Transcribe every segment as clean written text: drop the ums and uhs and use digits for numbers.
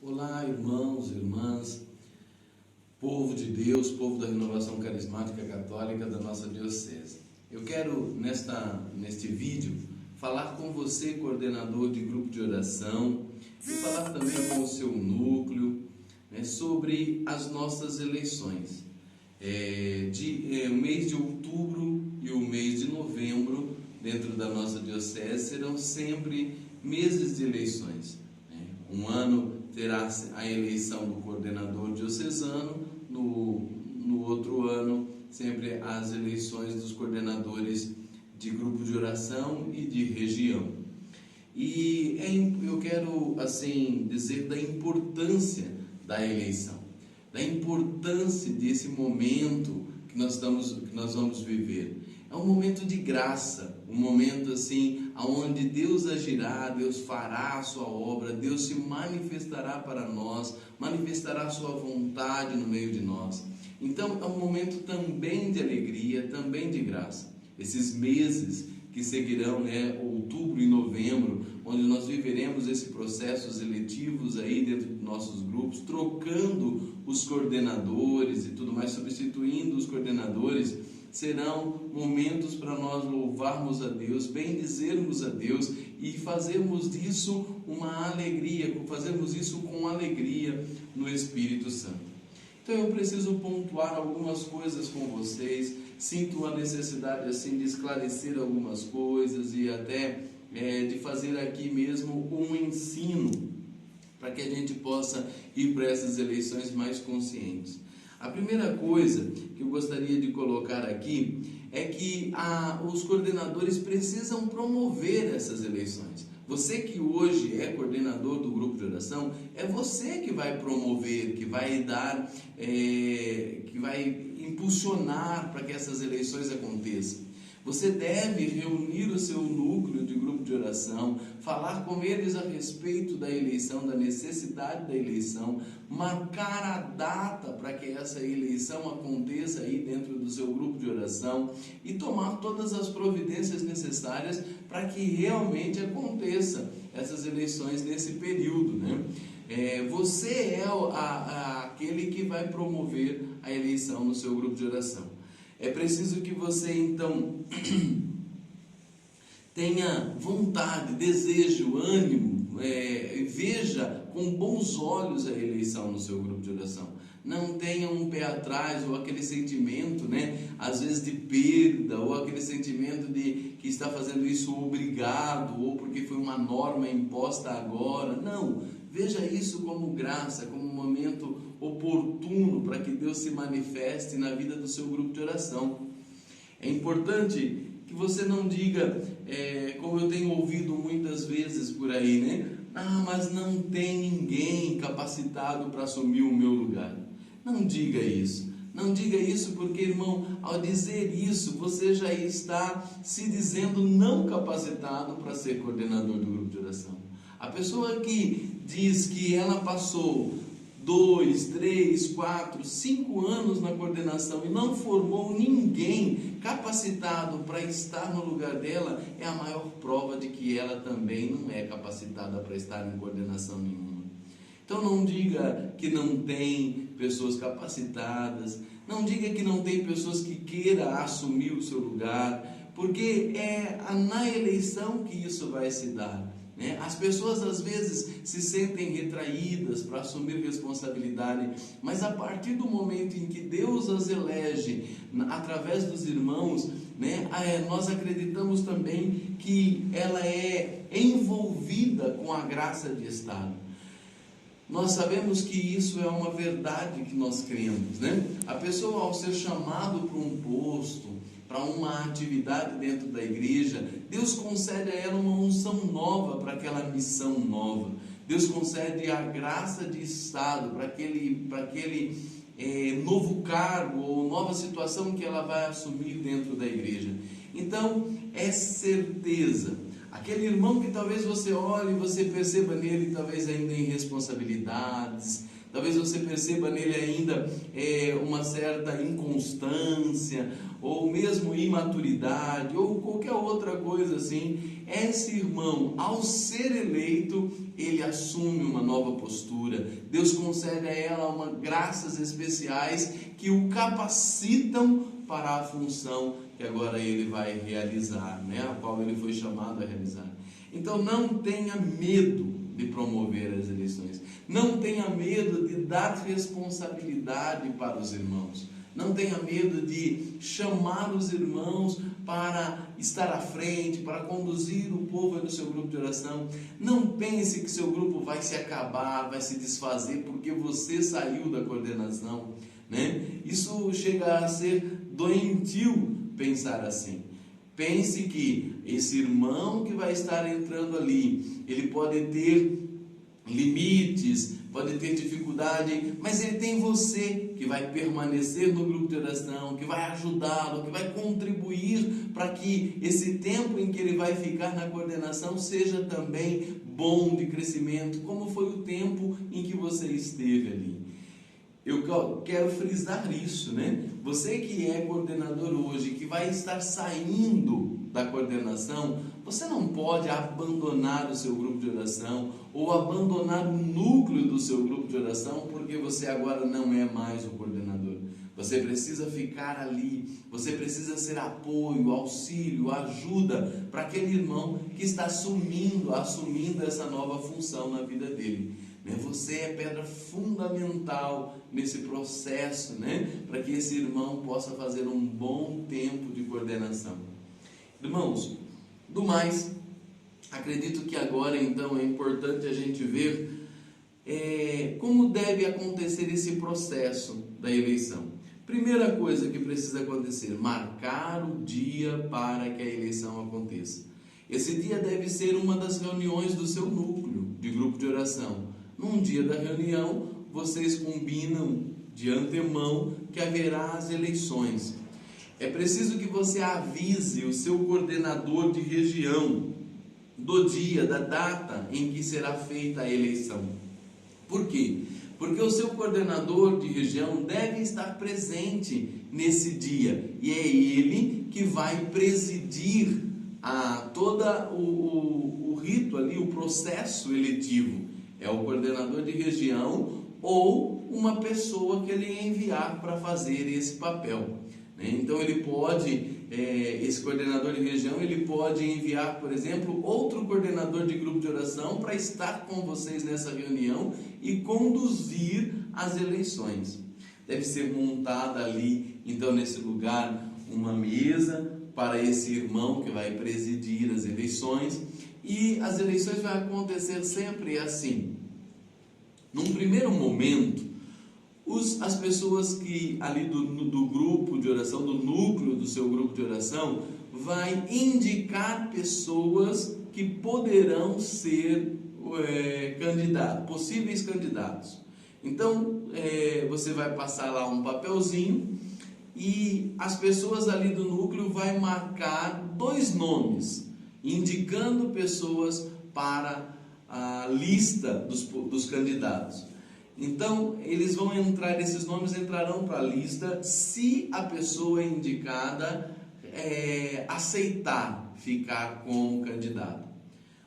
Olá, irmãos, irmãs, povo de Deus, povo da Renovação Carismática Católica da nossa Diocese. Eu quero, neste vídeo, falar com você, coordenador de grupo de oração, e falar também com o seu núcleo, sobre as nossas eleições. O mês de outubro e o mês de novembro, dentro da nossa Diocese, serão sempre meses de eleições. Um ano terá a eleição do coordenador diocesano, no outro ano sempre as eleições dos coordenadores de grupo de oração e de região. E eu quero dizer da importância da eleição, da importância desse momento que nós vamos viver. É um momento de graça, um momento onde Deus agirá, Deus fará a sua obra, Deus se manifestará para nós, manifestará a sua vontade no meio de nós. Então é um momento também de alegria, também de graça. Esses meses que seguirão, outubro e novembro, onde nós viveremos esses processos eletivos aí dentro dos nossos grupos, trocando os coordenadores e tudo mais, substituindo os coordenadores, serão momentos para nós louvarmos a Deus, bendizermos a Deus e fazermos disso uma alegria, fazermos isso com alegria no Espírito Santo. Então eu preciso pontuar algumas coisas com vocês, sinto a necessidade de esclarecer algumas coisas e até de fazer aqui mesmo um ensino para que a gente possa ir para essas eleições mais conscientes. A primeira coisa que eu gostaria de colocar aqui é que os coordenadores precisam promover essas eleições. Você que hoje é coordenador do grupo de oração, é você que vai promover, que vai dar, que vai impulsionar para que essas eleições aconteçam. Você deve reunir o seu núcleo de grupo de oração, falar com eles a respeito da eleição, da necessidade da eleição, marcar a data para que essa eleição aconteça aí dentro do seu grupo de oração e tomar todas as providências necessárias para que realmente aconteça essas eleições nesse período, Você é aquele que vai promover a eleição no seu grupo de oração. É preciso que você, então, tenha vontade, desejo, ânimo, veja com bons olhos a eleição no seu grupo de oração. Não tenha um pé atrás, ou aquele sentimento, às vezes de perda, ou aquele sentimento de que está fazendo isso obrigado, ou porque foi uma norma imposta agora. Não, veja isso como graça, como um momento oportuno para que Deus se manifeste na vida do seu grupo de oração. É importante que você não diga, como eu tenho ouvido muitas vezes por aí, mas não tem ninguém capacitado para assumir o meu lugar. Não diga isso. Não diga isso porque, irmão, ao dizer isso, você já está se dizendo não capacitado para ser coordenador do grupo de oração. A pessoa que diz que ela passou 2, 3, 4, 5 anos na coordenação e não formou ninguém capacitado para estar no lugar dela, é a maior prova de que ela também não é capacitada para estar em coordenação nenhuma. Então não diga que não tem pessoas capacitadas, não diga que não tem pessoas que queiram assumir o seu lugar, porque é na eleição que isso vai se dar. As pessoas às vezes se sentem retraídas para assumir responsabilidade, mas a partir do momento em que Deus as elege através dos irmãos, nós acreditamos também que ela é envolvida com a graça de Estado. Nós sabemos que isso é uma verdade que nós cremos, A pessoa, ao ser chamado para um posto, para uma atividade dentro da igreja, Deus concede a ela uma unção nova para aquela missão nova. Deus concede a graça de Estado para aquele novo cargo ou nova situação que ela vai assumir dentro da igreja. Então, é certeza. Aquele irmão que talvez você olhe e você perceba nele talvez ainda irresponsabilidades, talvez você perceba nele ainda uma certa inconstância, ou mesmo imaturidade, ou qualquer outra coisa assim. Esse irmão, ao ser eleito, ele assume uma nova postura. Deus concede a ela graças especiais que o capacitam para a função que agora ele vai realizar, né? A qual ele foi chamado a realizar. Então não tenha medo de promover as eleições. Não tenha medo de dar responsabilidade para os irmãos. Não tenha medo de chamar os irmãos para estar à frente, para conduzir o povo no seu grupo de oração. Não pense que seu grupo vai se acabar, vai se desfazer porque você saiu da coordenação, né? Isso chega a ser doentio pensar assim. Pense que esse irmão que vai estar entrando ali, ele pode ter limites, pode ter dificuldade, mas ele tem você que vai permanecer no grupo de oração, que vai ajudá-lo, que vai contribuir para que esse tempo em que ele vai ficar na coordenação seja também bom, de crescimento, como foi o tempo em que você esteve ali. Eu quero frisar isso, né? Você que é coordenador hoje, que vai estar saindo da coordenação, você não pode abandonar o seu grupo de oração ou abandonar o núcleo do seu grupo de oração porque você agora não é mais o coordenador. Você precisa ficar ali, você precisa ser apoio, auxílio, ajuda para aquele irmão que está assumindo essa nova função na vida dele. Você é pedra fundamental nesse processo, para que esse irmão possa fazer um bom tempo de coordenação. Irmãos, do mais, acredito que agora então é importante a gente ver como deve acontecer esse processo da eleição. Primeira coisa que precisa acontecer: marcar o dia para que a eleição aconteça. Esse dia deve ser uma das reuniões do seu núcleo de grupo de oração. Num dia da reunião, vocês combinam de antemão que haverá as eleições. É preciso que você avise o seu coordenador de região do dia, da data em que será feita a eleição. Por quê? Porque o seu coordenador de região deve estar presente nesse dia, e é ele que vai presidir todo o rito ali, o processo eletivo. É o coordenador de região ou uma pessoa que ele enviar para fazer esse papel. Então ele pode, esse coordenador de região, ele pode enviar, por exemplo, outro coordenador de grupo de oração para estar com vocês nessa reunião e conduzir as eleições. Deve ser montada ali, então, nesse lugar, uma mesa para esse irmão que vai presidir as eleições. E as eleições vão acontecer sempre assim. Num primeiro momento, as pessoas que ali do grupo de oração, do núcleo do seu grupo de oração, vai indicar pessoas que poderão ser possíveis candidatos. Então, você vai passar lá um papelzinho e as pessoas ali do núcleo vai marcar 2 nomes, indicando pessoas para a lista dos candidatos. Então, esses nomes entrarão para a lista se a pessoa indicada aceitar ficar como candidata.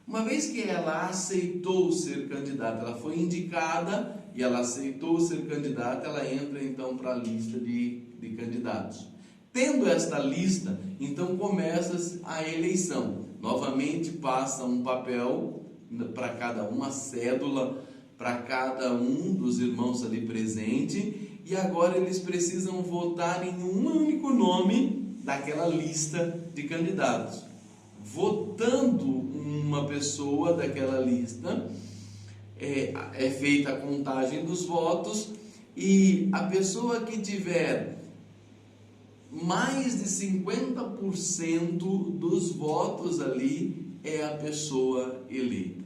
Uma vez que ela aceitou ser candidata, ela foi indicada e ela aceitou ser candidata, ela entra então para a lista de candidatos. Tendo esta lista, então começa a eleição. Novamente passa um papel para cada uma cédula para cada um dos irmãos ali presente, e agora eles precisam votar em um único nome daquela lista de candidatos. Votando uma pessoa daquela lista, é feita a contagem dos votos, e a pessoa que tiver mais de 50% dos votos ali é a pessoa eleita.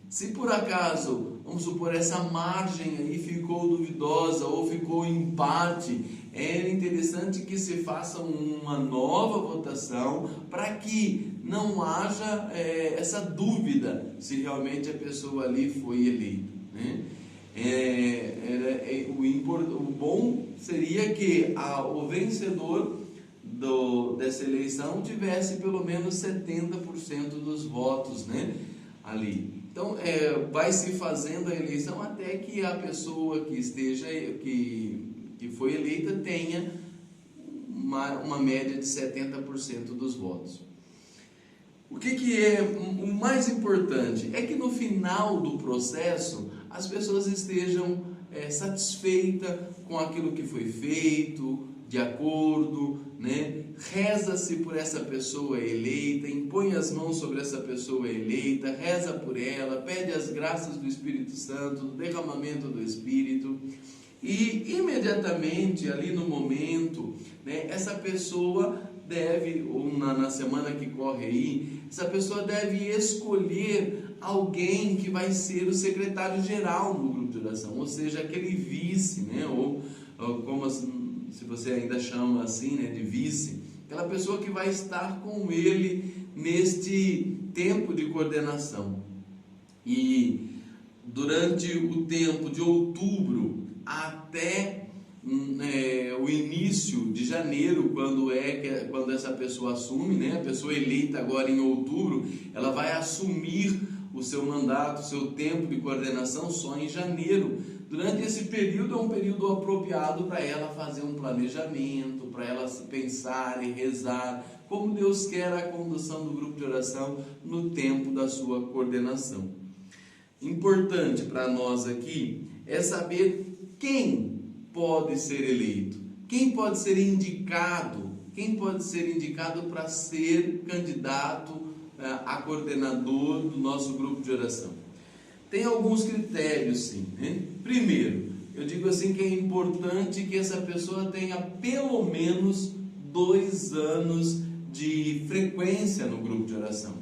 Se por acaso, vamos supor, essa margem aí ficou duvidosa ou ficou empate, é interessante que se faça uma nova votação para que não haja essa dúvida se realmente a pessoa ali foi eleita, né? O bom seria que o vencedor dessa eleição tivesse pelo menos 70% dos votos, né, ali. Então, vai se fazendo a eleição até que a pessoa que foi eleita tenha uma média de 70% dos votos. O que é o mais importante? É que no final do processo as pessoas estejam satisfeitas com aquilo que foi feito, de acordo, né? Reza-se por essa pessoa eleita, impõe as mãos sobre essa pessoa eleita, reza por ela, pede as graças do Espírito Santo, do derramamento do Espírito, e imediatamente ali no momento, né, essa pessoa deve, ou na semana que corre aí, essa pessoa deve escolher alguém que vai ser o secretário-geral do grupo de oração, ou seja, aquele vice, né, ou como se você ainda chama assim, né, de vice, aquela pessoa que vai estar com ele neste tempo de coordenação. E durante o tempo de outubro até o início de janeiro, quando essa pessoa assume, né, a pessoa eleita agora em outubro, ela vai assumir o seu mandato, o seu tempo de coordenação só em janeiro. Durante esse período é um período apropriado para ela fazer um planejamento, para ela pensar e rezar como Deus quer a condução do grupo de oração no tempo da sua coordenação. Importante para nós aqui é saber quem pode ser eleito, quem pode ser indicado para ser candidato a coordenador do nosso grupo de oração. Tem alguns critérios, sim, né? Primeiro, eu digo assim que é importante que essa pessoa tenha pelo menos 2 anos de frequência no grupo de oração.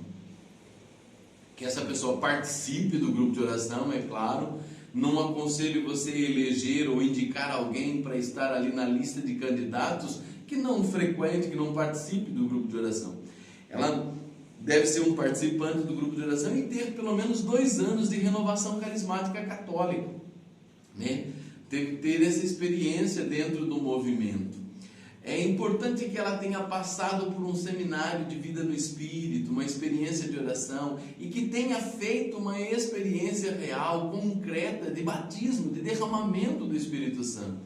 Que essa pessoa participe do grupo de oração, é claro. Não aconselho você eleger ou indicar alguém para estar ali na lista de candidatos que não frequente, que não participe do grupo de oração. Ela deve ser um participante do grupo de oração e ter pelo menos 2 anos de renovação carismática católica, né? Ter essa experiência dentro do movimento. É importante que ela tenha passado por um seminário de vida no Espírito, uma experiência de oração, e que tenha feito uma experiência real, concreta, de batismo, de derramamento do Espírito Santo.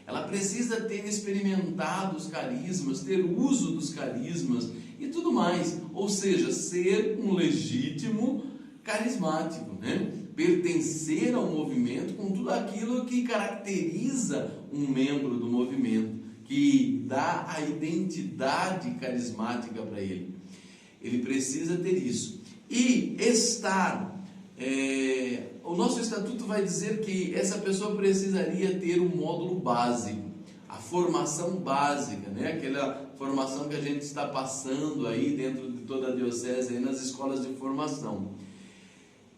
Ela precisa ter experimentado os carismas, ter uso dos carismas e tudo mais. Ou seja, ser um legítimo carismático, né? Pertencer ao movimento com tudo aquilo que caracteriza um membro do movimento, que dá a identidade carismática para ele. Ele precisa ter isso. E o nosso estatuto vai dizer que essa pessoa precisaria ter um módulo básico, a formação básica, né? Aquela formação que a gente está passando aí dentro de toda a diocese, aí nas escolas de formação.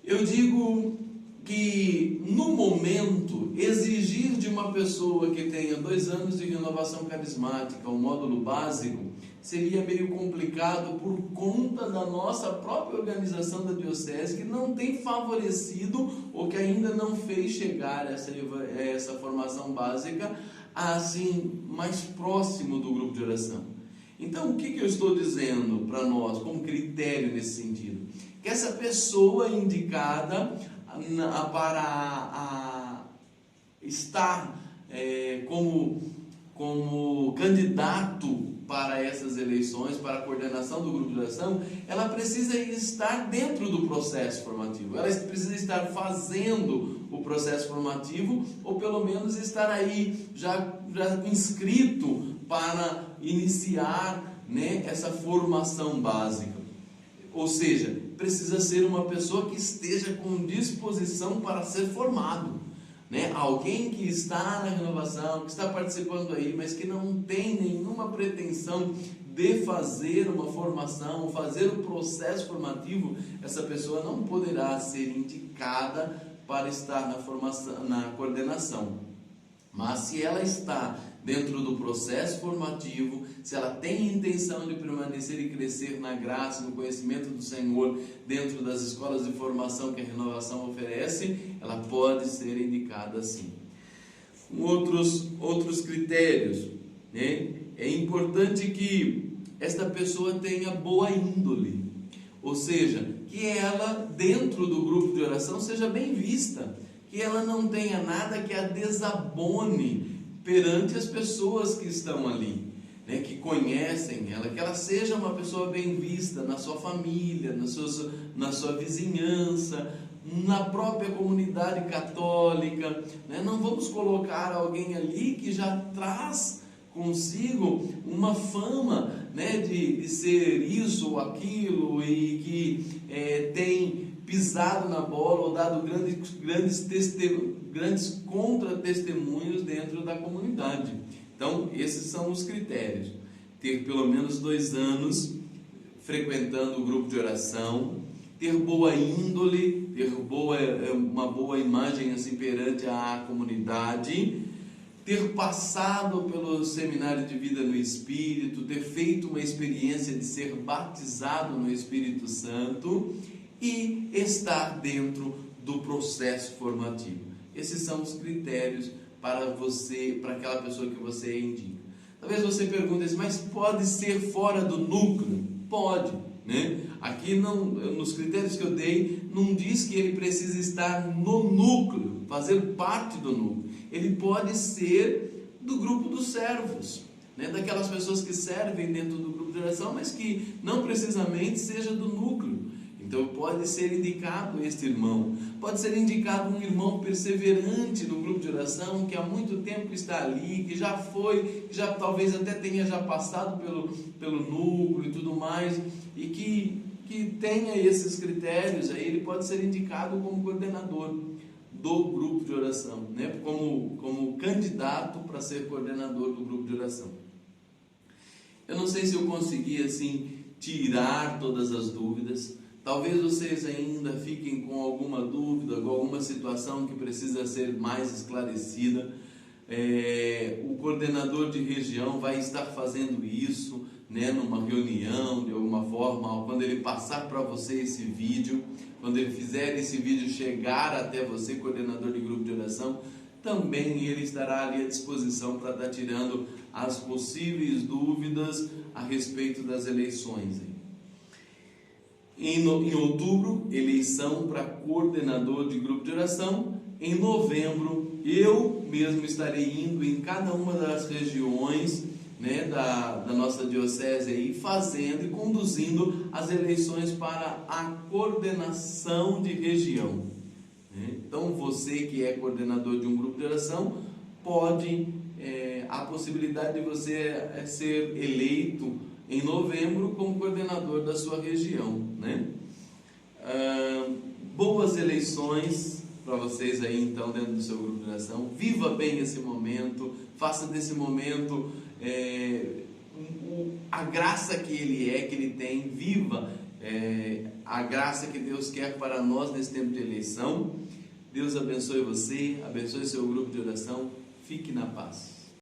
Eu digo que no momento exigir de uma pessoa que tenha 2 anos de renovação carismática um módulo básico seria meio complicado por conta da nossa própria organização da diocese, que não tem favorecido ou que ainda não fez chegar essa formação básica assim mais próximo do grupo de oração. Então, o que eu estou dizendo para nós como critério nesse sentido? Que essa pessoa indicada para estar como candidato para essas eleições, para a coordenação do grupo de oração, ela precisa estar dentro do processo formativo, ela precisa estar fazendo o processo formativo, ou pelo menos estar aí já inscrito para iniciar, né, essa formação básica. Ou seja, precisa ser uma pessoa que esteja com disposição para ser formado, né? Alguém que está na renovação, que está participando aí, mas que não tem nenhuma pretensão de fazer uma formação, fazer o processo formativo, essa pessoa não poderá ser indicada para estar na formação, na coordenação. Mas se ela está dentro do processo formativo, se ela tem intenção de permanecer e crescer na graça, no conhecimento do Senhor, dentro das escolas de formação que a Renovação oferece, ela pode ser indicada sim. Outros critérios, né? É importante que esta pessoa tenha boa índole, ou seja, que ela dentro do grupo de oração seja bem vista, que ela não tenha nada que a desabone perante as pessoas que estão ali, né, que conhecem ela, que ela seja uma pessoa bem vista na sua família, na sua vizinhança, na própria comunidade católica, né? Não vamos colocar alguém ali que já traz consigo uma fama, né, de ser isso ou aquilo e que tem pisado na bola ou dado grandes contra-testemunhos dentro da comunidade. Então, esses são os critérios. Ter pelo menos 2 anos frequentando o grupo de oração, ter boa índole, ter uma boa imagem assim perante a comunidade, ter passado pelo seminário de vida no Espírito, ter feito uma experiência de ser batizado no Espírito Santo e estar dentro do processo formativo. Esses são os critérios para você, para aquela pessoa que você indica. Talvez você pergunte, mas pode ser fora do núcleo? Pode, né? Aqui não, nos critérios que eu dei, não diz que ele precisa estar no núcleo, fazer parte do núcleo. Ele pode ser do grupo dos servos, né? Daquelas pessoas que servem dentro do grupo de oração, mas que não precisamente seja do núcleo. Então pode ser indicado este irmão, pode ser indicado um irmão perseverante no grupo de oração, que há muito tempo está ali, que já foi, que já talvez até tenha já passado pelo núcleo e tudo mais, e que tenha esses critérios, aí ele pode ser indicado como coordenador do grupo de oração, né? como candidato para ser coordenador do grupo de oração. Eu não sei se eu consegui assim tirar todas as dúvidas. Talvez vocês ainda fiquem com alguma dúvida, com alguma situação que precisa ser mais esclarecida. O coordenador de região vai estar fazendo isso, né, numa reunião, de alguma forma, quando ele passar para você esse vídeo, quando ele fizer esse vídeo chegar até você, coordenador de grupo de oração, também ele estará ali à disposição para estar tirando as possíveis dúvidas a respeito das eleições. Em outubro, eleição para coordenador de grupo de oração. Em novembro, eu mesmo estarei indo em cada uma das regiões, né, da nossa diocese aí, fazendo e conduzindo as eleições para a coordenação de região, né? Então você que é coordenador de um grupo de oração, pode, a possibilidade de você ser eleito em novembro como coordenador da sua região, né? Boas eleições para vocês aí então dentro do seu grupo de oração. Viva bem esse momento, faça desse momento a graça que ele tem, viva a graça que Deus quer para nós nesse tempo de eleição. Deus abençoe você, abençoe seu grupo de oração, fique na paz.